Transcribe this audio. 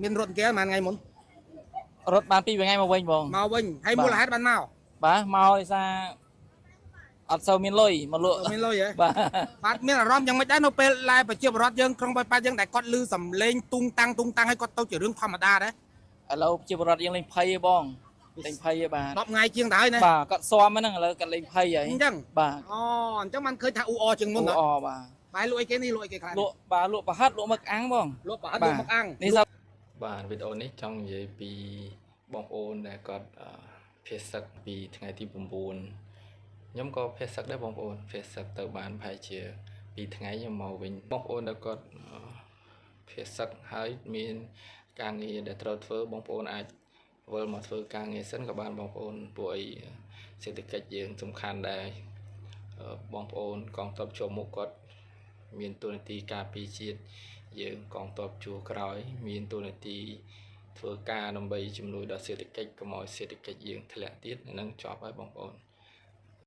miền ruộng kia mà ngày muốn รถបានពីរថ្ងៃមកវិញបង màu bình hay Bà. mua là hết bán màu បាទមកដោយសារអត់សូវមានលុយមកលក់ miền lôi vậy បាទ phát miền là rom chẳng mấy đấy nó pe lại phải chia bớt dương không phải ba dương đại con lư sầm lên tung tăng hay con tàu chỉ riêng thầm mà đa đấy ឥឡូវជាបរដ្ឋយើងលេងភ័យឯបងលេងភ័យឯបាទ đọc ngày chiêng đấy này បាទគាត់ស៊ាំហ្នឹងឥឡូវគាត់លេងភ័យហើយ chẳng បាទ chắc mình khơi thả u o chừng អូ luôn អ đó បាទ bài lụi cái này lụi cái khác លក់បាទលក់ប្រហិតលក់មឹកអាំងបង lụi bảo hết បា lụi ទ mặc ăn នេះស បាទវីដេអូនេះចង់និយាយពីបងប្អូនដែលគាត់ភេសឹកពីថ្ងៃទី9ខ្ញុំក៏ភេសឹកដែរបងប្អូនភេសឹកទៅបានប្រហែលជា2ថ្ងៃខ្ញុំមកវិញបងប្អូនដែលគាត់ភេសឹកហើយមានការងារដែលត្រូវធ្វើបងប្អូនអាចវិលមកធ្វើការងារសិនក៏បានបងប្អូនព្រោះអីសេដ្ឋកិច្ចយើងសំខាន់ដែរបងប្អូនកងទ័ពជាប់មុខគាត់មានតួនាទីការពារជាតិយើងកងទ័ពជួរក្រោយមានតួនាទីធ្វើការដើម្បីជំនួយដល់សេដ្ឋកិច្ចកុំឲ្យសេដ្ឋកិច្ចយើងធ្លាក់ទៀតនឹងចប់ហើយបងប្អូន